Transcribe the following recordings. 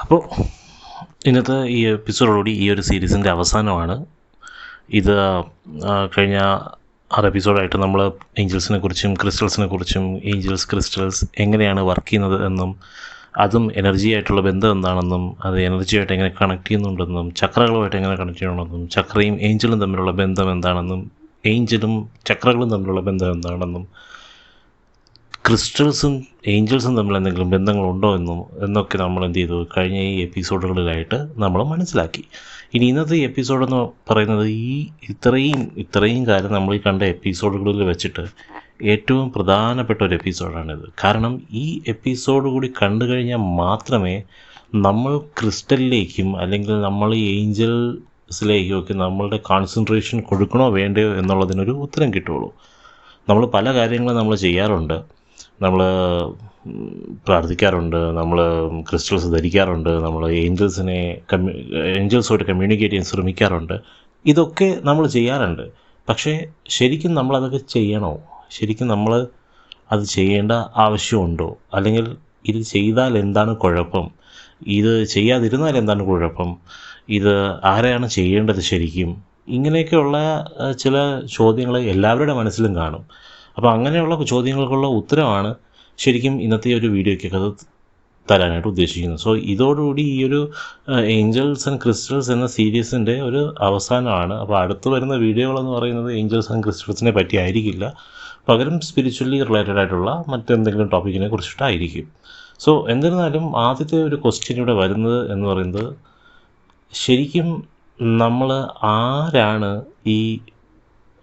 അപ്പോൾ ഇന്നത്തെ ഈ എപ്പിസോഡോടുകൂടി ഈ ഒരു സീരീസിൻ്റെ അവസാനമാണ്. ഇത് കഴിഞ്ഞ 6 എപ്പിസോഡായിട്ട് നമ്മൾ ഏഞ്ചൽസിനെ കുറിച്ചും ക്രിസ്റ്റൽസിനെ കുറിച്ചും ക്രിസ്റ്റൽസ് എങ്ങനെയാണ് വർക്ക് ചെയ്യുന്നത് എന്നും അതും എനർജി ആയിട്ടുള്ള ബന്ധം എന്താണെന്നും അത് എനർജിയായിട്ട് എങ്ങനെ കണക്ട് ചെയ്യുന്നുണ്ടെന്നും ചക്രകളുമായിട്ട് എങ്ങനെ കണക്ട് ചെയ്യണമെന്നും ചക്രയും ഏഞ്ചലും തമ്മിലുള്ള ബന്ധം എന്താണെന്നും ഏഞ്ചലും ചക്രകളും തമ്മിലുള്ള ബന്ധം എന്താണെന്നും ക്രിസ്റ്റൽസും ഏഞ്ചൽസും തമ്മിൽ എന്തെങ്കിലും ബന്ധങ്ങളുണ്ടോ എന്നൊക്കെ നമ്മൾ എന്ത് ചെയ്തു കഴിഞ്ഞ ഈ എപ്പിസോഡുകളിലായിട്ട് നമ്മൾ മനസ്സിലാക്കി. ഇനി ഇന്നത്തെ ഈ എപ്പിസോഡെന്ന് പറയുന്നത് ഇത്രയും കാലം നമ്മൾ ഈ കണ്ട എപ്പിസോഡുകളിൽ വെച്ചിട്ട് ഏറ്റവും പ്രധാനപ്പെട്ട ഒരു എപ്പിസോഡാണിത്. കാരണം ഈ എപ്പിസോഡ് കൂടി കണ്ടു കഴിഞ്ഞാൽ മാത്രമേ നമ്മൾ ക്രിസ്റ്റലിലേക്കും അല്ലെങ്കിൽ നമ്മൾ ഈ ഏഞ്ചൽസിലേക്കും ഒക്കെ നമ്മളുടെ കോൺസെൻട്രേഷൻ കൊടുക്കണോ വേണ്ടയോ എന്നുള്ളതിനൊരു ഉത്തരം കിട്ടുള്ളൂ. നമ്മൾ പല കാര്യങ്ങളും നമ്മൾ ചെയ്യാറുണ്ട്. നമ്മൾ പ്രാർത്ഥിക്കാറുണ്ട്, നമ്മൾ ക്രിസ്റ്റൽസ് ധരിക്കാറുണ്ട്, നമ്മൾ ഏഞ്ചൽസുമായിട്ട് കമ്മ്യൂണിക്കേറ്റ് ചെയ്യാൻ ശ്രമിക്കാറുണ്ട്. ഇതൊക്കെ നമ്മൾ ചെയ്യാറുണ്ട്. പക്ഷേ ശരിക്കും നമ്മളതൊക്കെ ചെയ്യണോ? ശരിക്കും നമ്മൾ അത് ചെയ്യേണ്ട ആവശ്യമുണ്ടോ? അല്ലെങ്കിൽ ഇത് ചെയ്താൽ എന്താണ് കുഴപ്പം? ഇത് ചെയ്യാതിരുന്നാൽ എന്താണ് കുഴപ്പം? ഇത് ആരെയാണ് ചെയ്യേണ്ടത് ശരിക്കും? ഇങ്ങനെയൊക്കെയുള്ള ചില ചോദ്യങ്ങൾ എല്ലാവരുടെ മനസ്സിലും കാണും. അപ്പോൾ അങ്ങനെയുള്ള ചോദ്യങ്ങൾക്കുള്ള ഉത്തരമാണ് ശരിക്കും ഇന്നത്തെ ഒരു വീഡിയോയ്ക്കൊക്കെ അത് തരാനായിട്ട് ഉദ്ദേശിക്കുന്നത്. സോ ഇതോടുകൂടി ഈ ഒരു ഏഞ്ചൽസ് ആൻഡ് ക്രിസ്റ്റൽസ് എന്ന സീരീസിൻ്റെ ഒരു അവസാനമാണ്. അപ്പോൾ അടുത്ത് വരുന്ന വീഡിയോകളെന്ന് പറയുന്നത് ഏഞ്ചൽസ് ആൻഡ് ക്രിസ്റ്റൽസിനെ പറ്റി ആയിരിക്കില്ല, പകരം സ്പിരിച്വലി റിലേറ്റഡ് ആയിട്ടുള്ള മറ്റെന്തെങ്കിലും ടോപ്പിക്കിനെ കുറിച്ചിട്ടായിരിക്കും. സോ എന്നിരുന്നാലും ആദ്യത്തെ ഒരു ക്വസ്റ്റ്യൻ ഇവിടെ വരുന്നത് എന്ന് പറയുന്നത്, ശരിക്കും നമ്മൾ ആരാണ് ഈ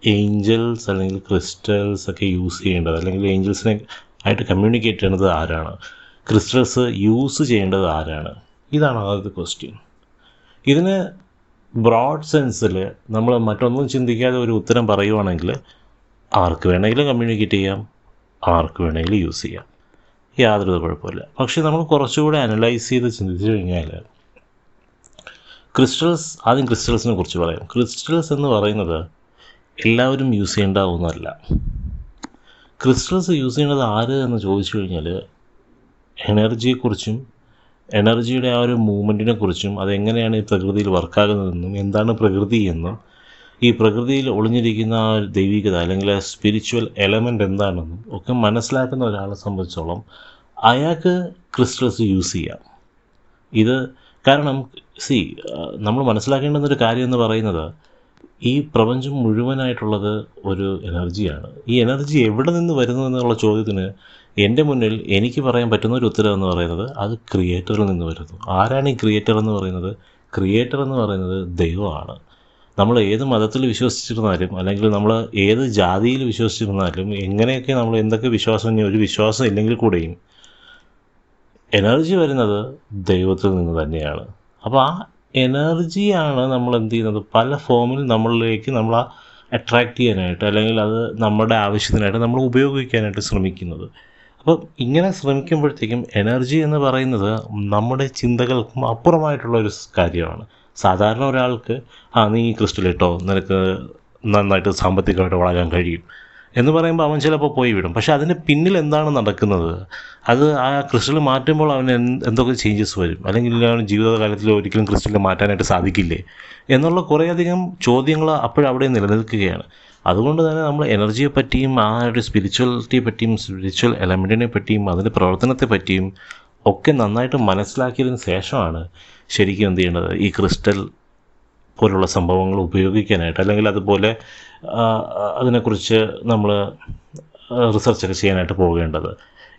ഏഞ്ചൽസ് അല്ലെങ്കിൽ ക്രിസ്റ്റൽസ് ഒക്കെ യൂസ് ചെയ്യേണ്ടത്? അല്ലെങ്കിൽ ഏഞ്ചൽസിനെ ആയിട്ട് കമ്മ്യൂണിക്കേറ്റ് ചെയ്യേണ്ടത് ആരാണ്? ക്രിസ്റ്റൽസ് യൂസ് ചെയ്യേണ്ടത് ആരാണ്? ഇതാണ് ആദ്യത്തെ ക്വസ്റ്റ്യൻ. ഇതിന് ബ്രോഡ് സെൻസിൽ നമ്മൾ മറ്റൊന്നും ചിന്തിക്കാതെ ഒരു ഉത്തരം പറയുവാണെങ്കിൽ ആർക്ക് വേണമെങ്കിലും കമ്മ്യൂണിക്കേറ്റ് ചെയ്യാം, ആർക്ക് വേണമെങ്കിലും യൂസ് ചെയ്യാം, യാതൊരു കുഴപ്പമില്ല. പക്ഷേ നമ്മൾ കുറച്ചുകൂടെ അനലൈസ് ചെയ്ത് ചിന്തിച്ചു കഴിഞ്ഞാൽ ആദ്യം ക്രിസ്റ്റൽസിനെ കുറിച്ച് പറയാം. ക്രിസ്റ്റൽസ് എന്ന് പറയുന്നത് എല്ലാവരും യൂസ് ചെയ്യേണ്ട ഒന്നല്ല. ക്രിസ്റ്റൽസ് യൂസ് ചെയ്യേണ്ടത് ആര് എന്ന് ചോദിച്ചു കഴിഞ്ഞാൽ എനർജിയെക്കുറിച്ചും എനർജിയുടെ ആ ഒരു മൂവ്മെൻറ്റിനെ കുറിച്ചും അതെങ്ങനെയാണ് ഈ പ്രകൃതിയിൽ വർക്കാകുന്നതെന്നും എന്താണ് പ്രകൃതി എന്നും ഈ പ്രകൃതിയിൽ ഒളിഞ്ഞിരിക്കുന്ന ആ ദൈവികത അല്ലെങ്കിൽ ആ സ്പിരിച്വൽ എലമെൻ്റ് എന്താണെന്നും ഒക്കെ മനസ്സിലാക്കുന്ന ഒരാളെ സംബന്ധിച്ചോളം അയാൾക്ക് ക്രിസ്റ്റൽസ് യൂസ് ചെയ്യാം. ഇത് കാരണം നമ്മൾ മനസ്സിലാക്കേണ്ടുന്നൊരു കാര്യം എന്ന് പറയുന്നത്, ഈ പ്രപഞ്ചം മുഴുവനായിട്ടുള്ളത് ഒരു എനർജിയാണ്. ഈ എനർജി എവിടെ നിന്ന് വരുന്നു എന്നുള്ള ചോദ്യത്തിന് എൻ്റെ മുന്നിൽ എനിക്ക് പറയാൻ പറ്റുന്ന ഒരു ഉത്തരം എന്ന് പറയുന്നത് അത് ക്രിയേറ്ററിൽ നിന്ന് വരുന്നു. ആരാണ് ഈ ക്രിയേറ്റർ എന്ന് പറയുന്നത്? ക്രിയേറ്റർ എന്ന് പറയുന്നത് ദൈവമാണ്. നമ്മൾ ഏത് മതത്തിൽ വിശ്വസിച്ചിരുന്നാലും അല്ലെങ്കിൽ നമ്മൾ ഏത് ജാതിയിൽ വിശ്വസിച്ചിരുന്നാലും എങ്ങനെയൊക്കെ നമ്മൾ എന്തൊക്കെ വിശ്വാസം, ഒരു വിശ്വാസം ഇല്ലെങ്കിൽ കൂടെയും എനർജി വരുന്നത് ദൈവത്തിൽ നിന്ന് തന്നെയാണ്. അപ്പോൾ ആ എനർജിയാണ് നമ്മൾ എന്ത് ചെയ്യുന്നത്, പല ഫോമിൽ നമ്മളിലേക്ക് നമ്മൾ അട്രാക്റ്റ് ചെയ്യാനായിട്ട് അല്ലെങ്കിൽ അത് നമ്മുടെ ആവശ്യത്തിനായിട്ട് നമ്മൾ ഉപയോഗിക്കാനായിട്ട് ശ്രമിക്കുന്നത്. അപ്പം ഇങ്ങനെ ശ്രമിക്കുമ്പോഴത്തേക്കും എനർജി എന്ന് പറയുന്നത് നമ്മുടെ ചിന്തകൾക്കും അപ്പുറമായിട്ടുള്ളൊരു കാര്യമാണ്. സാധാരണ ഒരാൾക്ക് നീ ക്രിസ്റ്റൽ ഇട്ടോ, നിനക്ക് നന്നായിട്ട് സാമ്പത്തികമായിട്ട് വളരാൻ കഴിയും എന്ന് പറയുമ്പോൾ അവൻ ചിലപ്പോൾ പോയി വിടും. പക്ഷേ അതിന് പിന്നിൽ എന്താണ് നടക്കുന്നത്, അത് ആ ക്രിസ്റ്റൽ മാറ്റുമ്പോൾ അവന് എന്തൊക്കെ ചേഞ്ചസ് വരും, അല്ലെങ്കിൽ അവന് ജീവിതകാലത്തിൽ ഒരിക്കലും ക്രിസ്റ്റൽ മാറ്റാനായിട്ട് സാധിക്കില്ലേ എന്നുള്ള കുറേയധികം ചോദ്യങ്ങൾ അപ്പോഴവിടെ നിലനിൽക്കുകയാണ്. അതുകൊണ്ട് തന്നെ നമ്മൾ എനർജിയെ പറ്റിയും ആ ഒരു സ്പിരിച്വാലിറ്റിയെ പറ്റിയും സ്പിരിച്വൽ എലമെൻറ്റിനെ പറ്റിയും അതിൻ്റെ പ്രവർത്തനത്തെ പറ്റിയും ഒക്കെ നന്നായിട്ട് മനസ്സിലാക്കിയതിന് ശേഷമാണ് ശരിക്കും എന്ത് ചെയ്യേണ്ടത്, ഈ ക്രിസ്റ്റൽ പോലുള്ള സംഭവങ്ങൾ ഉപയോഗിക്കാനായിട്ട് അല്ലെങ്കിൽ അതുപോലെ അതിനെക്കുറിച്ച് നമ്മൾ റിസർച്ചൊക്കെ ചെയ്യാനായിട്ട് പോകേണ്ടത്.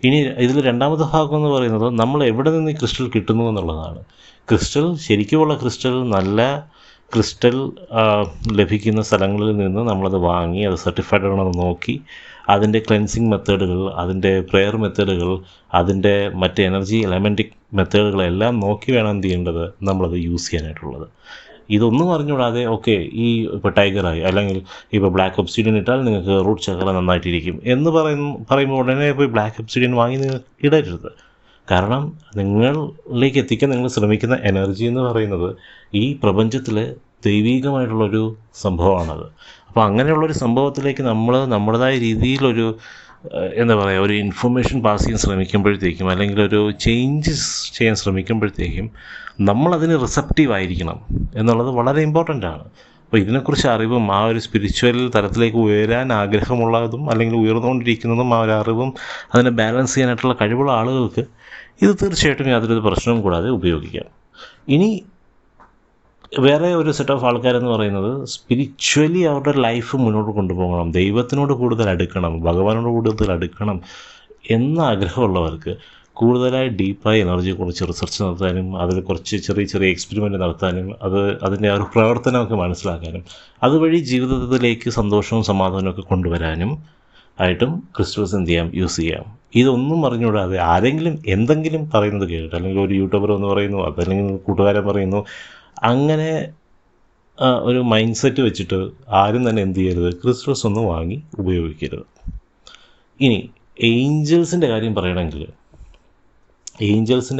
ഇനി ഇതിൽ രണ്ടാമത്തെ ഭാഗം എന്ന് പറയുന്നത് നമ്മൾ എവിടെ നിന്ന് ഈ ക്രിസ്റ്റൽ കിട്ടുന്നു എന്നുള്ളതാണ്. ശരിക്കുമുള്ള ക്രിസ്റ്റൽ നല്ല ക്രിസ്റ്റൽ ലഭിക്കുന്ന സ്ഥലങ്ങളിൽ നിന്ന് നമ്മളത് വാങ്ങി അത് സർട്ടിഫൈഡ് ആണെന്ന് നോക്കി അതിൻ്റെ ക്ലെൻസിങ് മെത്തേഡുകൾ, അതിൻ്റെ പ്രെയർ മെത്തേഡുകൾ, അതിൻ്റെ മറ്റ് എനർജി എലമെൻറ്റിക് മെത്തേഡുകളെല്ലാം നോക്കി വേണം എന്ത് ചെയ്യേണ്ടത്, നമ്മളത് യൂസ് ചെയ്യാനായിട്ടുള്ളത്. ഇതൊന്നും അറിഞ്ഞുകൂടാതെ ഇപ്പോൾ ടൈഗറായി അല്ലെങ്കിൽ ഇപ്പോൾ ബ്ലാക്ക് ഒബ്സിഡിയൻ ഇട്ടാൽ നിങ്ങൾക്ക് റൂട്ട് ചക്ര നന്നായിട്ടിരിക്കും എന്ന് പറയുമ്പോൾ ഉടനെ പോയി ബ്ലാക്ക് ഒബ്സിഡിയൻ വാങ്ങി നിങ്ങൾ ഇടരുത്. കാരണം നിങ്ങളിലേക്ക് എത്തിക്കാൻ നിങ്ങൾ ശ്രമിക്കുന്ന എനർജി എന്ന് പറയുന്നത് ഈ പ്രപഞ്ചത്തിലെ ദൈവീകമായിട്ടുള്ളൊരു സംഭവമാണത്. അപ്പോൾ അങ്ങനെയുള്ളൊരു സംഭവത്തിലേക്ക് നമ്മൾ നമ്മുടേതായ രീതിയിലൊരു എന്താ പറയുക, ഒരു ഇൻഫർമേഷൻ പാസ് ചെയ്യാൻ ശ്രമിക്കുമ്പോഴത്തേക്കും അല്ലെങ്കിൽ ഒരു ചേഞ്ചസ് ചെയ്യാൻ ശ്രമിക്കുമ്പോഴത്തേക്കും നമ്മളതിന് റിസപ്റ്റീവ് ആയിരിക്കണം എന്നുള്ളത് വളരെ ഇമ്പോർട്ടൻ്റ് ആണ്. അപ്പോൾ ഇതിനെക്കുറിച്ച് അറിവും ആ ഒരു സ്പിരിച്വൽ തലത്തിലേക്ക് ഉയരാൻ ആഗ്രഹമുള്ളതും അല്ലെങ്കിൽ ഉയർന്നുകൊണ്ടിരിക്കുന്നതും ആ ഒരു അറിവും അതിനെ ബാലൻസ് ചെയ്യാനായിട്ടുള്ള കഴിവുള്ള ആളുകൾക്ക് ഇത് തീർച്ചയായിട്ടും യാതൊരു പ്രശ്നവും കൂടാതെ ഉപയോഗിക്കാം. ഇനി വേറെ ഒരു സെറ്റ് ഓഫ് ആൾക്കാരെന്ന് പറയുന്നത് സ്പിരിച്വലി അവരുടെ ലൈഫ് മുന്നോട്ട് കൊണ്ടുപോകണം, ദൈവത്തിനോട് കൂടുതൽ അടുക്കണം, ഭഗവാനോട് കൂടുതൽ അടുക്കണം എന്ന ആഗ്രഹമുള്ളവർക്ക് കൂടുതലായി ഡീപ്പായി എനർജിയെക്കുറിച്ച് റിസർച്ച് നടത്താനും അതിൽ കുറച്ച് ചെറിയ ചെറിയ എക്സ്പെരിമെൻ്റ് നടത്താനും അതിൻ്റെ ആ ഒരു പ്രവർത്തനമൊക്കെ മനസ്സിലാക്കാനും അതുവഴി ജീവിതത്തിലേക്ക് സന്തോഷവും സമാധാനവും ഒക്കെ കൊണ്ടുവരാനും ആയിട്ടും ക്രിസ്റ്റൽസ് എന്ത് ചെയ്യാം, യൂസ് ചെയ്യാം. ഇതൊന്നും അറിഞ്ഞുകൂടാതെ ആരെങ്കിലും എന്തെങ്കിലും പറയുന്നത് കേട്ടിട്ട്, അല്ലെങ്കിൽ ഒരു യൂട്യൂബർ എന്ന് പറയുന്നു, അതല്ലെങ്കിൽ കൂട്ടുകാരൻ പറയുന്നു, അങ്ങനെ ഒരു മൈൻഡ് സെറ്റ് വെച്ചിട്ട് ആരും തന്നെ എന്ത് ചെയ്യരുത്, ക്രിസ്റ്റൽസ് ഒന്നും വാങ്ങി ഉപയോഗിക്കരുത്. ഇനി ഏഞ്ചൽസിൻ്റെ കാര്യം പറയണമെങ്കിൽ ഏഞ്ചൽസ്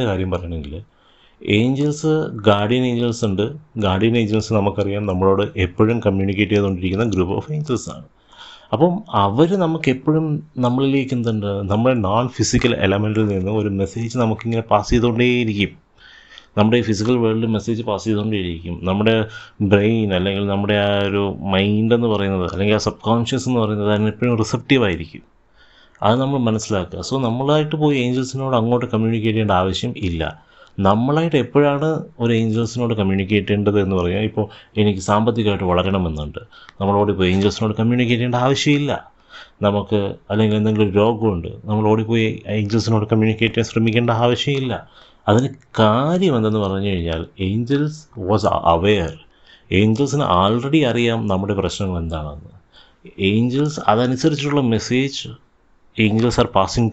ഗാർഡിയൻ ഏഞ്ചൽസ് ഉണ്ട്. ഗാർഡിയൻ ഏഞ്ചൽസ് നമുക്കറിയാം നമ്മളോട് എപ്പോഴും കമ്മ്യൂണിക്കേറ്റ് ചെയ്തുകൊണ്ടിരിക്കുന്ന ഗ്രൂപ്പ് ഓഫ് ഏഞ്ചൽസാണ്. അപ്പം അവർ നമുക്ക് എപ്പോഴും നമ്മളിലേക്ക് എന്തുണ്ട്, നമ്മുടെ നോൺ ഫിസിക്കൽ എലമെൻറ്റിൽ നിന്ന് ഒരു മെസ്സേജ് നമുക്കിങ്ങനെ പാസ് ചെയ്തുകൊണ്ടേയിരിക്കും. നമ്മുടെ ഈ ഫിസിക്കൽ വേൾഡിൽ മെസ്സേജ് പാസ് ചെയ്തുകൊണ്ടേയിരിക്കും. നമ്മുടെ ബ്രെയിൻ അല്ലെങ്കിൽ നമ്മുടെ ആ ഒരു മൈൻഡ് എന്ന് പറയുന്നത് അല്ലെങ്കിൽ ആ സബ് കോൺഷ്യസ് എന്ന് പറയുന്നത് അതിനെപ്പോഴും റിസപ്റ്റീവായിരിക്കും. അത് നമ്മൾ മനസ്സിലാക്കുക. സോ നമ്മളായിട്ട് പോയി ഏഞ്ചൽസിനോട് അങ്ങോട്ട് കമ്മ്യൂണിക്കേറ്റ് ചെയ്യേണ്ട ആവശ്യം ഇല്ല. നമ്മളായിട്ട് എപ്പോഴാണ് ഒരു ഏഞ്ചൽസിനോട് കമ്മ്യൂണിക്കേറ്റ് ചെയ്യേണ്ടത് എന്ന് പറഞ്ഞാൽ, ഇപ്പോൾ എനിക്ക് സാമ്പത്തികമായിട്ട് വളരണമെന്നുണ്ട്, നമ്മളോടിപ്പോയി ഏഞ്ചൽസിനോട് കമ്മ്യൂണിക്കേറ്റ് ചെയ്യേണ്ട ആവശ്യമില്ല. നമുക്ക് അല്ലെങ്കിൽ എന്തെങ്കിലും ഒരു രോഗമുണ്ട്, നമ്മൾ ഓടിപ്പോയി ഏഞ്ചൽസിനോട് കമ്മ്യൂണിക്കേറ്റ് ചെയ്യാൻ ശ്രമിക്കേണ്ട ആവശ്യമില്ല. അതിന് കാര്യം എന്തെന്ന് പറഞ്ഞു കഴിഞ്ഞാൽ, ഏഞ്ചൽസ് വാസ് അവെയർ. ഏഞ്ചൽസിന് ആൾറെഡി അറിയാം നമ്മുടെ പ്രശ്നങ്ങൾ എന്താണെന്ന്. ഏഞ്ചൽസ് അതനുസരിച്ചുള്ള message angels are passing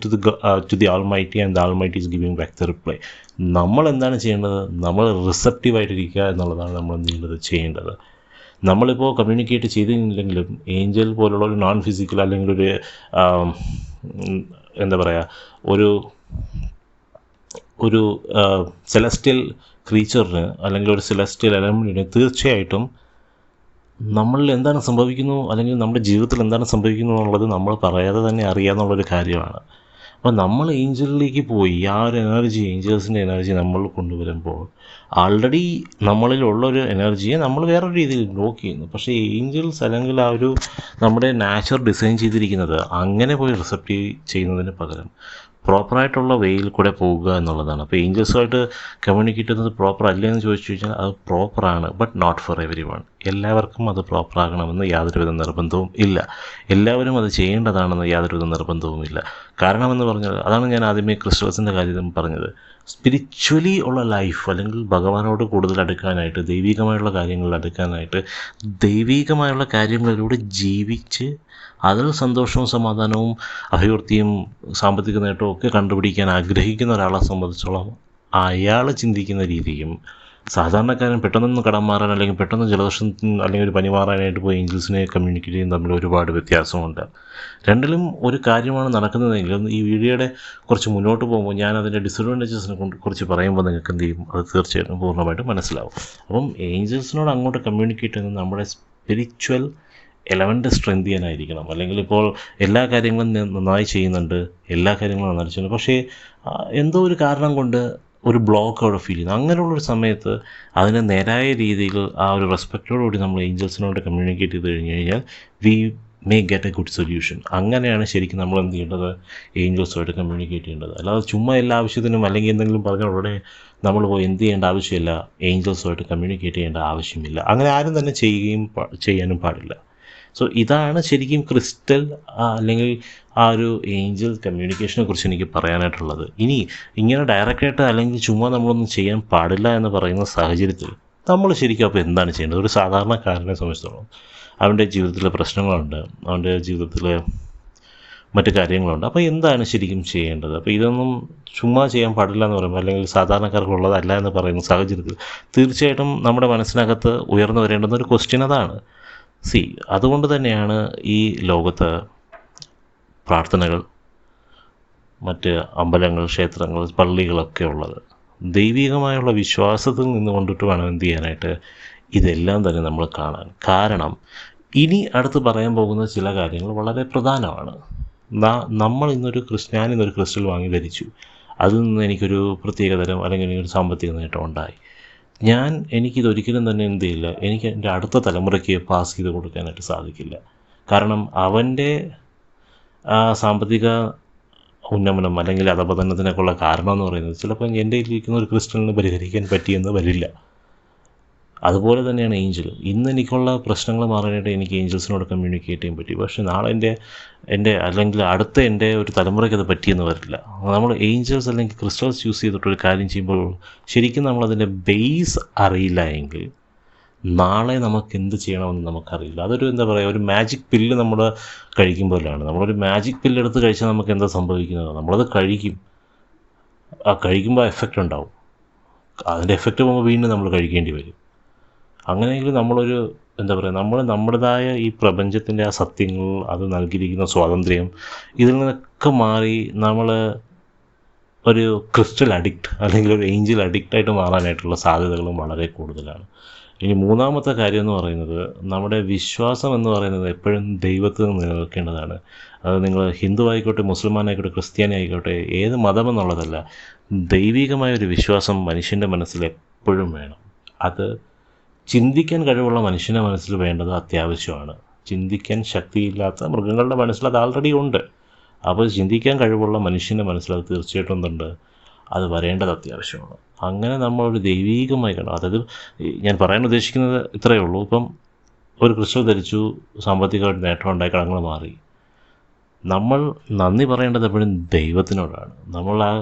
to the almighty and the almighty is giving back the reply. നമ്മൾ എന്താണ് ചെയ്യേണ്ടത്, നമ്മൾ റിസപ്റ്റീവായിട്ടിരിക്കുക എന്നുള്ളതാണ് നമ്മൾ എന്ത് ചെയ്യേണ്ടത്. നമ്മളിപ്പോൾ കമ്മ്യൂണിക്കേറ്റ് ചെയ്തില്ലെങ്കിലും ഏഞ്ചൽ പോലുള്ള ഒരു നോൺ ഫിസിക്കൽ അല്ലെങ്കിൽ ഒരു എന്താ പറയുക, ഒരു സെലസ്റ്റിയൽ ക്രീച്ചറിന് അല്ലെങ്കിൽ ഒരു സെലസ്റ്റിയൽ എലമെൻറ്റിന് തീർച്ചയായിട്ടും നമ്മളിൽ എന്താണ് സംഭവിക്കുന്നു അല്ലെങ്കിൽ നമ്മുടെ ജീവിതത്തിൽ എന്താണ് സംഭവിക്കുന്നു എന്നുള്ളത് നമ്മൾ പറയാതെ തന്നെ അറിയാമെന്നുള്ളൊരു കാര്യമാണ്. അപ്പോൾ നമ്മൾ ഏഞ്ചലിലേക്ക് പോയി ആ ഒരു എനർജി, ഏഞ്ചൽസിൻ്റെ എനർജി നമ്മൾ കൊണ്ടുവരുമ്പോൾ ആൾറെഡി നമ്മളിലുള്ളൊരു എനർജിയെ നമ്മൾ വേറൊരു രീതിയിൽ ബ്ലോക്ക് ചെയ്യുന്നു. പക്ഷേ ഏഞ്ചൽസ് അല്ലെങ്കിൽ ആ ഒരു നമ്മുടെ നാച്ചർ ഡിസൈൻ ചെയ്തിരിക്കുന്നത് അങ്ങനെ പോയി റിസപ്റ്റ് ചെയ്യുന്നതിന് പകരം പ്രോപ്പറായിട്ടുള്ള വേയിൽ കൂടെ പോകുക എന്നുള്ളതാണ്. അപ്പോൾ ഏഞ്ചൽസുമായിട്ട് കമ്മ്യൂണിക്കേറ്റ് ചെയ്യുന്നത് പ്രോപ്പർ അല്ലേ എന്ന് ചോദിച്ചു കഴിഞ്ഞാൽ അത് പ്രോപ്പറാണ്, but not for everyone. എല്ലാവർക്കും അത് പ്രോപ്പറാകണമെന്ന് യാതൊരുവിധ നിർബന്ധവും ഇല്ല. എല്ലാവരും അത് ചെയ്യേണ്ടതാണെന്ന് യാതൊരുവിധ നിർബന്ധവും ഇല്ല. കാരണമെന്ന് പറഞ്ഞാൽ അതാണ് ഞാൻ ആദ്യമേ ക്രിസ്റ്റൽസിൻ്റെ കാര്യം പറഞ്ഞത്. സ്പിരിച്വലി ഉള്ള ലൈഫ് അല്ലെങ്കിൽ ഭഗവാനോട് കൂടുതൽ അടുക്കാനായിട്ട്, ദൈവികമായുള്ള കാര്യങ്ങളിൽ അടുക്കാനായിട്ട്, ദൈവികമായുള്ള കാര്യങ്ങളിലൂടെ ജീവിച്ച് അതിൽ സന്തോഷവും സമാധാനവും അഭിവൃദ്ധിയും സാമ്പത്തിക നേട്ടവും ഒക്കെ കണ്ടുപിടിക്കാൻ ആഗ്രഹിക്കുന്ന ഒരാളെ സംബന്ധിച്ചോളം അയാൾ ചിന്തിക്കുന്ന രീതിയും സാധാരണക്കാരൻ പെട്ടെന്നൊന്ന് കടം മാറാൻ അല്ലെങ്കിൽ പെട്ടെന്ന് ജലദോഷം അല്ലെങ്കിൽ ഒരു പനി മാറാനായിട്ട് പോയി ഏഞ്ചൽസിനെ കമ്മ്യൂണിക്കേറ്റ് ചെയ്യുന്ന തമ്മിൽ ഒരുപാട് വ്യത്യാസമുണ്ട്. രണ്ടിലും ഒരു കാര്യമാണ് നടക്കുന്നതെങ്കിലും ഈ വീഡിയോയുടെ കുറച്ച് മുന്നോട്ട് പോകുമ്പോൾ ഞാൻ അതിൻ്റെ ഡിസഡ്വാൻറ്റേജസിനെ കുറിച്ച് പറയുമ്പോൾ നിങ്ങൾക്ക് എന്ത് ചെയ്യും, അത് തീർച്ചയായിട്ടും പൂർണ്ണമായിട്ടും മനസ്സിലാവും. അപ്പം ഏഞ്ചൽസിനോട് അങ്ങോട്ട് കമ്മ്യൂണിക്കേറ്റ് ചെയ്യുന്നത് നമ്മുടെ സ്പിരിച്വൽ എലമെൻ്റ് സ്ട്രെങ്ത് ചെയ്യാനായിരിക്കണം. അല്ലെങ്കിൽ ഇപ്പോൾ എല്ലാ കാര്യങ്ങളും നന്നായി ചെയ്യുന്നുണ്ട്, എല്ലാ കാര്യങ്ങളും നന്നായി ചെയ്യുന്നുണ്ട്, പക്ഷേ എന്തോ ഒരു കാരണം കൊണ്ട് ഒരു ബ്ലോക്ക് അവിടെ ഫീൽ ചെയ്യുന്നു. അങ്ങനെയുള്ളൊരു സമയത്ത് അതിനെ നേരായ രീതിയിൽ ആ ഒരു റെസ്പെക്റ്റോടുകൂടി നമ്മൾ ഏഞ്ചൽസിനോട് കമ്മ്യൂണിക്കേറ്റ് ചെയ്ത് കഴിഞ്ഞ് കഴിഞ്ഞാൽ we may get A good solution. അങ്ങനെയാണ് ശരിക്കും നമ്മൾ എന്ത് ചെയ്യേണ്ടത്, ഏഞ്ചൽസുമായിട്ട് കമ്മ്യൂണിക്കേറ്റ് ചെയ്യേണ്ടത്. അല്ലാതെ ചുമ്മാ എല്ലാ ആവശ്യത്തിനും അല്ലെങ്കിൽ എന്തെങ്കിലും പറഞ്ഞ ഉടനെ നമ്മൾ പോയി എന്ത് ചെയ്യേണ്ട ആവശ്യമില്ല, ഏഞ്ചൽസുമായിട്ട് കമ്മ്യൂണിക്കേറ്റ് ചെയ്യേണ്ട ആവശ്യമില്ല. അങ്ങനെ ആരും തന്നെ ചെയ്യാനും പാടില്ല. സോ ഇതാണ് ശരിക്കും ക്രിസ്റ്റൽ അല്ലെങ്കിൽ ആ ഒരു ഏഞ്ചൽ കമ്മ്യൂണിക്കേഷനെ കുറിച്ച് എനിക്ക് പറയാനായിട്ടുള്ളത്. ഇനി ഇങ്ങനെ ഡയറക്റ്റായിട്ട് അല്ലെങ്കിൽ ചുമ്മാ നമ്മളൊന്നും ചെയ്യാൻ പാടില്ല എന്ന് പറയുന്ന സാഹചര്യത്തിൽ നമ്മൾ ശരിക്കും അപ്പോൾ എന്താണ് ചെയ്യേണ്ടത്? ഒരു സാധാരണക്കാരനെ സംബന്ധിച്ചിടത്തോളം അവൻ്റെ ജീവിതത്തിലെ പ്രശ്നങ്ങളുണ്ട്, അവൻ്റെ ജീവിതത്തിൽ മറ്റു കാര്യങ്ങളുണ്ട്. അപ്പോൾ എന്താണ് ശരിക്കും ചെയ്യേണ്ടത്? അപ്പോൾ ഇതൊന്നും ചുമ്മാ ചെയ്യാൻ പാടില്ല എന്ന് പറയുമ്പോൾ അല്ലെങ്കിൽ സാധാരണക്കാർക്കുള്ളതല്ല എന്ന് പറയുന്ന സാഹചര്യത്തിൽ തീർച്ചയായിട്ടും നമ്മുടെ മനസ്സിനകത്ത് ഉയർന്നു വരേണ്ടുന്ന ഒരു ക്വസ്റ്റ്യൻ അതാണ്. അതുകൊണ്ട് തന്നെയാണ് ഈ ലോകത്ത് പ്രാർത്ഥനകൾ, മറ്റ് അമ്പലങ്ങൾ, ക്ഷേത്രങ്ങൾ, പള്ളികളൊക്കെ ഉള്ളത്. ദൈവികമായുള്ള വിശ്വാസത്തിൽ നിന്നുകൊണ്ടിട്ട് വേണം എന്ത് ചെയ്യാനായിട്ട് ഇതെല്ലാം തന്നെ നമ്മൾ കാണാൻ. കാരണം ഇനി അടുത്ത് പറയാൻ പോകുന്ന ചില കാര്യങ്ങൾ വളരെ പ്രധാനമാണ്. നമ്മൾ ഇന്നൊരു ഞാനിന്നൊരു ക്രിസ്റ്റൽ വാങ്ങി ധരിച്ചു, അതിൽ നിന്ന് എനിക്കൊരു പ്രത്യേകതരം അല്ലെങ്കിൽ ഒരു സാമ്പത്തിക നേട്ടം ഉണ്ടായി. എനിക്കിതൊരിക്കലും തന്നെ എന്ത് ചെയ്യില്ല, എനിക്ക് എൻ്റെ അടുത്ത തലമുറയ്ക്ക് പാസ് ചെയ്ത് കൊടുക്കാനായിട്ട് സാധിക്കില്ല. കാരണം അവൻ്റെ സാമ്പത്തിക ഉന്നമനം അല്ലെങ്കിൽ അധപതനത്തിനൊക്കെയുള്ള കാരണം എന്ന് പറയുന്നത് ചിലപ്പോൾ എൻ്റെ ഇരിക്കുന്ന ഒരു ക്രിസ്റ്റലിന് പരിഹരിക്കാൻ പറ്റിയെന്ന് വരില്ല. അതുപോലെ തന്നെയാണ് ഏഞ്ചലും. ഇന്ന് എനിക്കുള്ള പ്രശ്നങ്ങൾ മാറാനായിട്ട് എനിക്ക് ഏഞ്ചൽസിനോട് കമ്മ്യൂണിക്കേറ്റ് ചെയ്യാൻ പറ്റി, പക്ഷേ നാളെ എൻ്റെ അല്ലെങ്കിൽ അടുത്ത എൻ്റെ ഒരു തലമുറയ്ക്ക് അത് പറ്റിയെന്ന് വരില്ല. നമ്മൾ ഏഞ്ചൽസ് അല്ലെങ്കിൽ ക്രിസ്റ്റൽസ് യൂസ് ചെയ്തിട്ടൊരു കാര്യം ചെയ്യുമ്പോൾ ശരിക്കും നമ്മളതിൻ്റെ ബേസ് അറിയില്ല എങ്കിൽ നാളെ നമുക്ക് എന്ത് ചെയ്യണമെന്ന് നമുക്കറിയില്ല. അതൊരു എന്താ പറയുക, ഒരു മാജിക് പില്ല് നമ്മൾ കഴിക്കുമ്പോഴാണ്. നമ്മളൊരു മാജിക് പില്ല് എടുത്ത് കഴിച്ചാൽ നമുക്ക് എന്താ സംഭവിക്കുന്നത്, നമ്മളത് കഴിക്കും, കഴിക്കുമ്പോൾ എഫക്റ്റ് ഉണ്ടാവും, അതിൻ്റെ എഫക്റ്റ് പോകുമ്പോൾ വീണ്ടും നമ്മൾ കഴിക്കേണ്ടി വരും. അങ്ങനെയെങ്കിൽ നമ്മളൊരു എന്താ പറയുക, നമ്മുടേതായ ഈ പ്രപഞ്ചത്തിൻ്റെ ആ സത്യങ്ങൾ, അത് നൽകിയിരിക്കുന്ന സ്വാതന്ത്ര്യം, ഇതിൽ നിന്നൊക്കെ മാറി നമ്മൾ ഒരു ക്രിസ്റ്റൽ അഡിക്റ്റ് അല്ലെങ്കിൽ ഒരു ഏഞ്ചൽ അഡിക്റ്റായിട്ട് മാറാനായിട്ടുള്ള സാധ്യതകളും വളരെ കൂടുതലാണ്. ഇനി മൂന്നാമത്തെ കാര്യം എന്ന് പറയുന്നത്, നമ്മുടെ വിശ്വാസം എന്ന് പറയുന്നത് എപ്പോഴും ദൈവത്തിൽ നിന്ന് നിലനിൽക്കേണ്ടതാണ്. അത് നിങ്ങൾ ഹിന്ദു ആയിക്കോട്ടെ, മുസ്ലിമാനായിക്കോട്ടെ, ക്രിസ്ത്യാനി ആയിക്കോട്ടെ, ഏത് മതമെന്നുള്ളതല്ല, ദൈവികമായൊരു വിശ്വാസം മനുഷ്യൻ്റെ മനസ്സിൽ എപ്പോഴും വേണം. അത് ചിന്തിക്കാൻ കഴിവുള്ള മനുഷ്യൻ്റെ മനസ്സിൽ വേണ്ടത് അത്യാവശ്യമാണ്. ചിന്തിക്കാൻ ശക്തിയില്ലാത്ത മൃഗങ്ങളുടെ മനസ്സിൽ അത് ആൾറെഡി ഉണ്ട്. അപ്പോൾ ചിന്തിക്കാൻ കഴിവുള്ള മനുഷ്യൻ്റെ മനസ്സിൽ അത് തീർച്ചയായിട്ടും എന്തുണ്ട്, അത് വരേണ്ടത് അത്യാവശ്യമാണ്. അങ്ങനെ നമ്മളൊരു ദൈവീകമായി കാണും. അതായത് ഞാൻ പറയാൻ ഉദ്ദേശിക്കുന്നത് ഇത്രയേ ഉള്ളൂ. ഇപ്പം ഒരു ക്രിസ്റ്റൽ ധരിച്ചു, സാമ്പത്തികമായിട്ട് നേട്ടം ഉണ്ടായി, കടങ്ങൾ മാറി, നമ്മൾ നന്ദി പറയേണ്ടത് എപ്പോഴും ദൈവത്തിനോടാണ്. നമ്മൾ ആ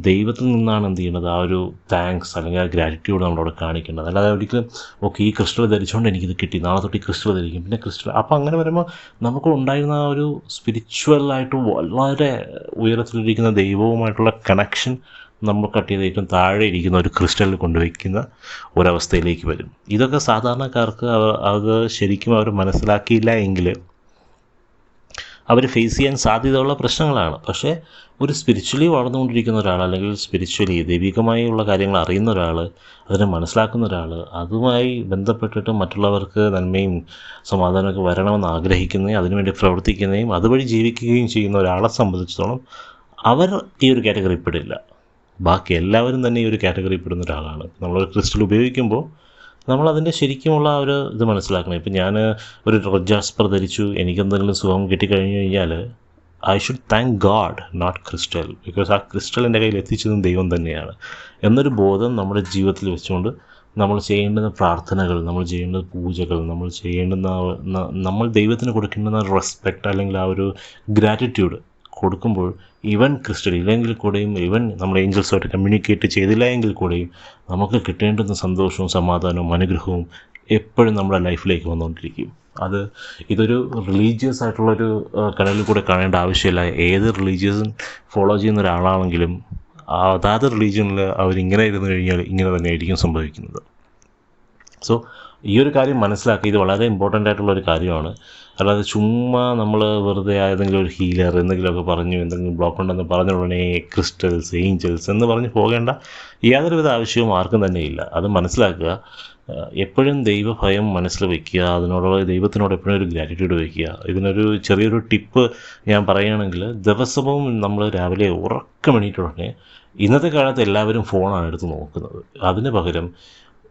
ദൈവത്തിൽ നിന്നാണ് എന്ത് ചെയ്യുന്നത്, ആ ഒരു താങ്ക്സ് അല്ലെങ്കിൽ ആ ഗ്രാറ്റിറ്റ്യൂഡ് നമ്മളവിടെ കാണിക്കേണ്ടത്. അല്ലാതെ ഒരിക്കലും ഓക്കെ ഈ ക്രിസ്റ്റൽ ധരിച്ചുകൊണ്ട് എനിക്കിത് കിട്ടി, നാളെ തൊട്ട് ഈ ക്രിസ്റ്റൽ ധരിക്കും, പിന്നെ ക്രിസ്റ്റൽ. അപ്പോൾ അങ്ങനെ വരുമ്പോൾ നമുക്ക് ഉണ്ടായിരുന്ന ആ ഒരു സ്പിരിച്വലായിട്ട് വളരെ ഉയരത്തിലിരിക്കുന്ന ദൈവവുമായിട്ടുള്ള കണക്ഷൻ നമ്മൾ കട്ട് ചെയ്ത് ഏറ്റവും താഴെ ഇരിക്കുന്ന ഒരു ക്രിസ്റ്റലിൽ കൊണ്ടുവയ്ക്കുന്ന ഒരവസ്ഥയിലേക്ക് വരും. ഇതൊക്കെ സാധാരണക്കാർക്ക് അത് ശരിക്കും അവർ മനസ്സിലാക്കിയില്ല എങ്കിൽ അവർ ഫേസ് ചെയ്യാൻ സാധ്യതയുള്ള പ്രശ്നങ്ങളാണ്. പക്ഷേ ഒരു സ്പിരിച്വലി വളർന്നുകൊണ്ടിരിക്കുന്ന ഒരാൾ, അല്ലെങ്കിൽ സ്പിരിച്വലി ദൈവികമായുള്ള കാര്യങ്ങൾ അറിയുന്ന ഒരാൾ, അതിനെ മനസ്സിലാക്കുന്ന ഒരാൾ, അതുമായി ബന്ധപ്പെട്ടിട്ട് മറ്റുള്ളവർക്ക് നന്മയും സമാധാനമൊക്കെ വരണമെന്ന് ആഗ്രഹിക്കുന്നതും അതിനുവേണ്ടി പ്രവർത്തിക്കുന്നതും അതുവഴി ജീവിക്കുകയും ചെയ്യുന്ന ഒരാളെ സംബന്ധിച്ചിടത്തോളം അവർ ഈ ഒരു കാറ്റഗറി പെടില്ല. ബാക്കി എല്ലാവരും തന്നെ ഈ ഒരു കാറ്റഗറി പെടുന്ന ഒരാളാണ്. നമ്മളൊരു ക്രിസ്റ്റൽ ഉപയോഗിക്കുമ്പോൾ നമ്മളതിൻ്റെ ശരിക്കുമുള്ള ഒരു ഇത് മനസ്സിലാക്കണം. ഇപ്പം ഞാൻ ഒരു റോജാസ്പർ ധരിച്ചു, എനിക്കെന്തെങ്കിലും സുഖം കിട്ടിക്കഴിഞ്ഞു കഴിഞ്ഞാൽ I should thank God, not crystal, because ആ ക്രിസ്റ്റൽ എൻ്റെ കയ്യിൽ എത്തിച്ചതും ദൈവം തന്നെയാണ് എന്നൊരു ബോധം നമ്മുടെ ജീവിതത്തിൽ വെച്ചുകൊണ്ട് നമ്മൾ ചെയ്യേണ്ടുന്ന പ്രാർത്ഥനകൾ, നമ്മൾ ചെയ്യേണ്ട പൂജകൾ, നമ്മൾ ദൈവത്തിന് കൊടുക്കേണ്ടുന്ന റെസ്പെക്റ്റ് അല്ലെങ്കിൽ ആ ഒരു ഗ്രാറ്റിറ്റ്യൂഡ് കൊടുക്കുമ്പോൾ ഈവൻ ക്രിസ്റ്റൽ ഇല്ലെങ്കിൽ കൂടെയും, ഈവൻ നമ്മൾ ഏഞ്ചൽസുമായിട്ട് കമ്മ്യൂണിക്കേറ്റ് ചെയ്തില്ല എങ്കിൽ കൂടെയും നമുക്ക് കിട്ടേണ്ടുന്ന സന്തോഷവും സമാധാനവും അനുഗ്രഹവും എപ്പോഴും നമ്മുടെ ലൈഫിലേക്ക് വന്നുകൊണ്ടിരിക്കും. ഇതൊരു റിലീജിയസ് ആയിട്ടുള്ളൊരു കടലിൽ കൂടെ കാണേണ്ട ആവശ്യമില്ല. ഏത് റിലീജിയസും ഫോളോ ചെയ്യുന്ന ഒരാളാണെങ്കിലും അതാത് റിലീജിയനിൽ അവരിങ്ങനെ ഇരുന്ന് കഴിഞ്ഞാൽ ഇങ്ങനെ തന്നെയായിരിക്കും സംഭവിക്കുന്നത്. സോ ഈ ഒരു കാര്യം മനസ്സിലാക്കി, ഇത് വളരെ ഇമ്പോർട്ടൻ്റ് ആയിട്ടുള്ളൊരു കാര്യമാണ്. അല്ലാതെ ചുമ്മാ നമ്മൾ വെറുതെ ഏതെങ്കിലും ഒരു ഹീലർ എന്തെങ്കിലുമൊക്കെ പറഞ്ഞു, എന്തെങ്കിലും ബ്ലോക്ക് ഉണ്ടെന്ന് പറഞ്ഞ ഉടനെ ക്രിസ്റ്റൽസ്, ഏഞ്ചൽസ് എന്ന് പറഞ്ഞ് പോകേണ്ട യാതൊരുവിധ ആവശ്യവും ആർക്കും തന്നെ ഇല്ല. അത് മനസ്സിലാക്കുക. എപ്പോഴും ദൈവഭയം മനസ്സിൽ വയ്ക്കുക, ദൈവത്തിനോട് എപ്പോഴും ഒരു ഗ്രാറ്റിറ്റ്യൂഡ് വയ്ക്കുക. ഇതിനൊരു ചെറിയൊരു ടിപ്പ് ഞാൻ പറയുകയാണെങ്കിൽ, ദിവസവും നമ്മൾ രാവിലെ ഉറക്കമെണീറ്റ ഉടനെ, ഇന്നത്തെ കാലത്ത് എല്ലാവരും ഫോണാണ് എടുത്ത് നോക്കുന്നത്, അതിന് പകരം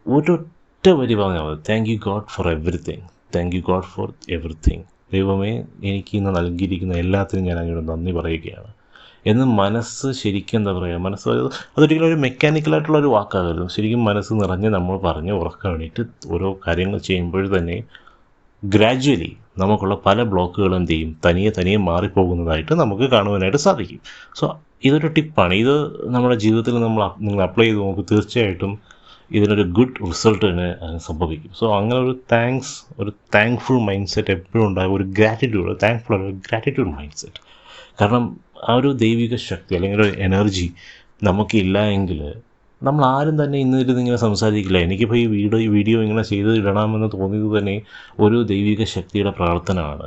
ഒരൊറ്റ വരി പറഞ്ഞാൽ മതി, thank you God four everything, thank you God four everything. ദൈവമേ, എനിക്ക് ഇന്ന് നൽകിയിരിക്കുന്ന എല്ലാത്തിനും ഞാൻ അങ്ങോട്ട് നന്ദി പറയുകയാണ് എന്ന് മനസ്സ് ശരിക്കും എന്താ പറയുക, അതൊരിക്കലും ഒരു മെക്കാനിക്കലായിട്ടുള്ളൊരു വാക്കാകല്ലോ. ശരിക്കും മനസ്സ് നിറഞ്ഞ് നമ്മൾ പറഞ്ഞ് ഉറക്കം വേണ്ടിയിട്ട് ഓരോ കാര്യങ്ങൾ ചെയ്യുമ്പോൾ തന്നെ ഗ്രാജ്വലി നമുക്കുള്ള പല ബ്ലോക്കുകളും എന്ത് ചെയ്യും, തനിയെ മാറിപ്പോകുന്നതായിട്ട് നമുക്ക് കാണുവാനായിട്ട് സാധിക്കും. സോ ഇതൊരു ടിപ്പാണ്. ഇത് നമ്മുടെ ജീവിതത്തിൽ നിങ്ങൾ അപ്ലൈ ചെയ്ത് നോക്കും, തീർച്ചയായിട്ടും ഇതിനൊരു ഗുഡ് റിസൾട്ട് തന്നെ സംഭവിക്കും. സോ അങ്ങനെ ഒരു താങ്ക്ഫുൾ മൈൻഡ് സെറ്റ് എപ്പോഴും ഉണ്ടാകും, ഒരു ഗ്രാറ്റിറ്റ്യൂഡ് മൈൻഡ് സെറ്റ്. കാരണം ആ ഒരു ദൈവിക ശക്തി അല്ലെങ്കിൽ ഒരു എനർജി നമുക്കില്ല എങ്കിൽ നമ്മൾ ആരും തന്നെ ഇന്നിങ്ങനെ സംസാരിക്കില്ല. എനിക്കിപ്പോൾ ഈ വീഡിയോ ഇങ്ങനെ ചെയ്ത് ഇടണമെന്ന് തോന്നിയത് തന്നെ ഒരു ദൈവിക ശക്തിയുടെ പ്രവർത്തനമാണ്.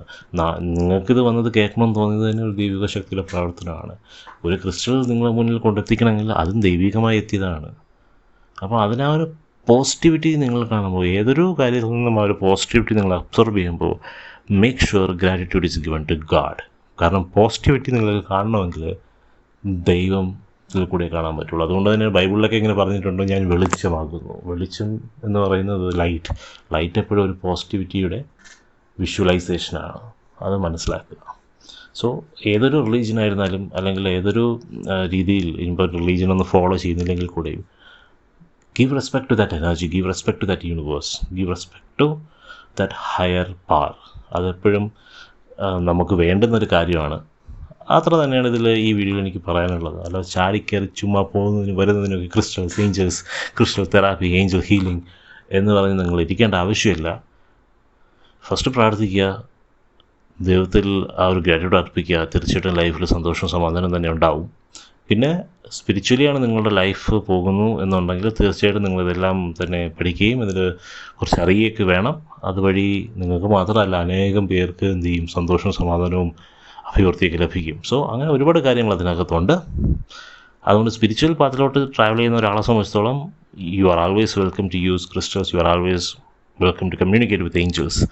നിങ്ങൾക്കിത് വന്നത് കേൾക്കണമെന്ന് തോന്നിയത് തന്നെ ഒരു ദൈവിക ശക്തിയുടെ പ്രവർത്തനമാണ്. ഒരു ക്രിസ്റ്റൽ നിങ്ങളെ മുന്നിൽ കൊണ്ടെത്തിക്കണമെങ്കിൽ അതും ദൈവികമായി എത്തിയതാണ്. അപ്പോൾ അതിനാ ഒരു പോസിറ്റിവിറ്റി നിങ്ങൾ കാണുമ്പോൾ, ഏതൊരു കാര്യത്തിൽ നിന്നും ആ ഒരു പോസിറ്റിവിറ്റി നിങ്ങൾ അബ്സോർബ് ചെയ്യുമ്പോൾ, make sure gratitude is given to God. കാരണം പോസിറ്റിവിറ്റി നിങ്ങൾക്ക് കാണണമെങ്കിൽ ദൈവം ഇതിൽ കൂടെ കാണാൻ പറ്റുള്ളൂ. അതുകൊണ്ട് തന്നെ ബൈബിളിലൊക്കെ ഇങ്ങനെ പറഞ്ഞിട്ടുണ്ട്, ഞാൻ വെളിച്ചമാകുന്നു. വെളിച്ചം എന്ന് പറയുന്നത് ലൈറ്റ് എപ്പോഴും ഒരു പോസിറ്റിവിറ്റിയുടെ വിഷ്വലൈസേഷനാണ്. അത് മനസ്സിലാക്കുക. സോ ഏതൊരു റിലീജിയനായിരുന്നാലും അല്ലെങ്കിൽ ഏതൊരു രീതിയിൽ ഇപ്പോൾ റിലീജിയനൊന്ന് ഫോളോ ചെയ്യുന്നില്ലെങ്കിൽ കൂടെയും give respect to that energy, give respect to that universe, give respect to that higher power. അതെപ്പോഴും നമുക്ക് വേണ്ടുന്നൊരു കാര്യമാണ്. അത്ര തന്നെയാണ് ഇതിൽ ഈ വീഡിയോയിൽ എനിക്ക് പറയാനുള്ളത്. അല്ല ചാടിക്കയറി ചുമ്മാ പോകുന്നതിന് വരുന്നതിനൊക്കെ crystals, angels, crystal therapy, angel healing എന്ന് പറഞ്ഞ് നിങ്ങൾ ഇരിക്കേണ്ട ആവശ്യമില്ല. ഫസ്റ്റ് പ്രാർത്ഥിക്കുക, ദൈവത്തിൽ ആ ഒരു ഗ്രാറ്റിറ്റ്യൂഡ് അർപ്പിക്കുക. തീർച്ചയായിട്ടും ലൈഫിൽ സന്തോഷവും സമാധാനം തന്നെ ഉണ്ടാവും. പിന്നെ സ്പിരിച്വലിയാണ് നിങ്ങളുടെ ലൈഫ് പോകുന്നു എന്നുണ്ടെങ്കിൽ തീർച്ചയായിട്ടും നിങ്ങളിതെല്ലാം തന്നെ പഠിക്കുകയും ഇതിൽ കുറച്ച് അറിയുകയൊക്കെ വേണം. അതുവഴി നിങ്ങൾക്ക് മാത്രമല്ല അനേകം പേർക്ക് എന്ത് ചെയ്യും, സന്തോഷവും സമാധാനവും അഭിവൃദ്ധിയൊക്കെ ലഭിക്കും. സോ അങ്ങനെ ഒരുപാട് കാര്യങ്ങൾ അതിനകത്തുണ്ട്. അതുകൊണ്ട് സ്പിരിച്വൽ പാത്തിലോട്ട് ട്രാവൽ ചെയ്യുന്ന ഒരാളെ സംബന്ധിച്ചിടത്തോളം you are always welcome to use crystals, you are always welcome to communicate with angels.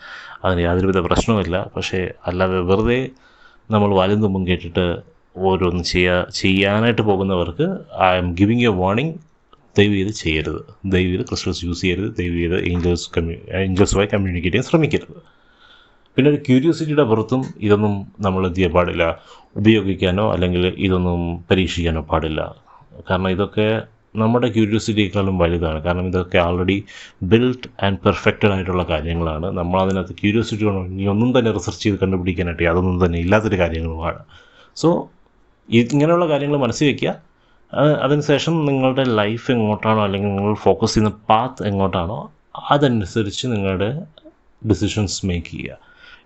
അതിന് യാതൊരുവിധ പ്രശ്നവുമില്ല. പക്ഷേ അല്ലാതെ വെറുതെ നമ്മൾ വാലും തുമ്പും കേട്ടിട്ട് ഓരോന്ന് ചെയ്യാനായിട്ട് പോകുന്നവർക്ക് I M giving A warning, ദയവ് ചെയ്ത് ചെയ്യരുത്. ദയവ് ചെയ്ത് ക്രിസ്റ്റൽസ് യൂസ് ചെയ്യരുത്. ദയവ് ചെയ്ത് ഏഞ്ചൽസുമായി കമ്മ്യൂണിക്കേറ്റ് ചെയ്യാൻ ശ്രമിക്കരുത്. പിന്നെ ഒരു ക്യൂരിയോസിറ്റിയുടെ പുറത്തും ഇതൊന്നും നമ്മൾ എന്ത് ചെയ്യാൻ പാടില്ല, ഉപയോഗിക്കാനോ അല്ലെങ്കിൽ ഇതൊന്നും പരീക്ഷിക്കാനോ പാടില്ല. കാരണം ഇതൊക്കെ നമ്മുടെ ക്യൂരിയോസിറ്റിയേക്കാളും വലുതാണ്. കാരണം ഇതൊക്കെ ആൾറെഡി ബിൽറ്റ് ആൻഡ് പെർഫെക്റ്റഡ് ആയിട്ടുള്ള കാര്യങ്ങളാണ്. നമ്മളതിനകത്ത് ക്യൂരിയോസിറ്റി കൊണ്ട് ഇനി ഒന്നും തന്നെ റിസർച്ച് ചെയ്ത് കണ്ടുപിടിക്കാനായിട്ട് അതൊന്നും തന്നെ ഇല്ലാത്തൊരു കാര്യങ്ങളുമാണ്. സോ ഇങ്ങനെയുള്ള കാര്യങ്ങൾ മനസ്സിൽ വയ്ക്കുക. അതിനുശേഷം നിങ്ങളുടെ ലൈഫ് എങ്ങോട്ടാണോ അല്ലെങ്കിൽ നിങ്ങൾ ഫോക്കസ് ചെയ്യുന്ന പാത്ത് എങ്ങോട്ടാണോ അതനുസരിച്ച് നിങ്ങളുടെ ഡിസിഷൻസ് മേക്ക് ചെയ്യുക.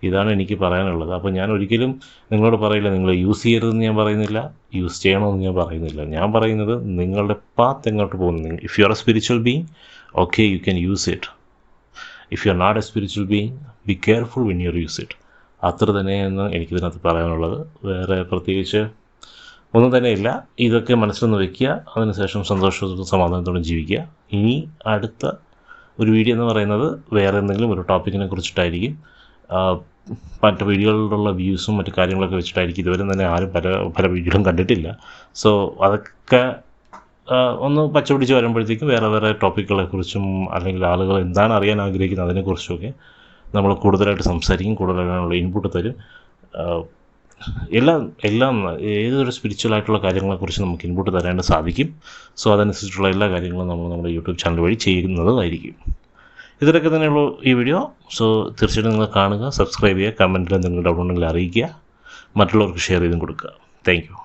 ഇതാണ് എനിക്ക് പറയാനുള്ളത്. അപ്പോൾ ഞാൻ ഒരിക്കലും നിങ്ങളോട് പറയില്ല നിങ്ങൾ യൂസ് ചെയ്യരുതെന്ന് ഞാൻ പറയുന്നില്ല, യൂസ് ചെയ്യണമെന്ന് ഞാൻ പറയുന്നില്ല. ഞാൻ പറയുന്നത് നിങ്ങളുടെ പാത്ത് എങ്ങോട്ട് പോകുന്നു. If you are a spiritual being, okay, you can use it. If you are not a spiritual being, be careful when you use it. അത്ര തന്നെയെന്ന് എനിക്കിതിനകത്ത് പറയാനുള്ളത്. വേറെ പ്രത്യേകിച്ച് ഒന്നും തന്നെയില്ല. ഇതൊക്കെ മനസ്സിലൊന്ന് വയ്ക്കുക. അതിനുശേഷം സന്തോഷത്തോടും സമാധാനത്തോടും ജീവിക്കുക. ഇനി അടുത്ത ഒരു വീഡിയോ എന്ന് പറയുന്നത് വേറെ എന്തെങ്കിലും ഒരു ടോപ്പിക്കിനെ കുറിച്ചിട്ടായിരിക്കും. മറ്റു വീഡിയോകളിലുള്ള വ്യൂസും മറ്റു കാര്യങ്ങളൊക്കെ വെച്ചിട്ടായിരിക്കും. ഇതുവരെ തന്നെ ആരും പല വീഡിയോകളും കണ്ടിട്ടില്ല. സോ അതൊക്കെ ഒന്ന് പച്ചപിടിച്ച് വരുമ്പോഴത്തേക്കും വേറെ ടോപ്പിക്കുകളെക്കുറിച്ചും അല്ലെങ്കിൽ ആളുകൾ എന്താണ് അറിയാൻ ആഗ്രഹിക്കുന്നത് അതിനെക്കുറിച്ചുമൊക്കെ നമ്മൾ കൂടുതലായിട്ട് സംസാരിക്കും, കൂടുതലായിട്ടുള്ള ഇൻപുട്ട് തരും. എല്ലാം ഏതൊരു സ്പിരിച്വൽ ആയിട്ടുള്ള കാര്യങ്ങളെക്കുറിച്ച് നമുക്ക് ഇൻപുട്ട് തരാനായിട്ട് സാധിക്കും. സോ അതനുസരിച്ചുള്ള എല്ലാ കാര്യങ്ങളും നമ്മൾ നമ്മുടെ യൂട്യൂബ് ചാനൽ വഴി ചെയ്യുന്നതായിരിക്കും. ഇതിലൊക്കെ തന്നെയുള്ളൂ ഈ വീഡിയോ. സോ തീർച്ചയായിട്ടും നിങ്ങൾ കാണുക, സബ്സ്ക്രൈബ് ചെയ്യുക, കമൻറ്റിൽ എന്തെങ്കിലും ഡൗട്ട് ഉണ്ടെങ്കിൽ അറിയിക്കുക, മറ്റുള്ളവർക്ക് ഷെയർ ചെയ്തും കൊടുക്കുക. Thank you.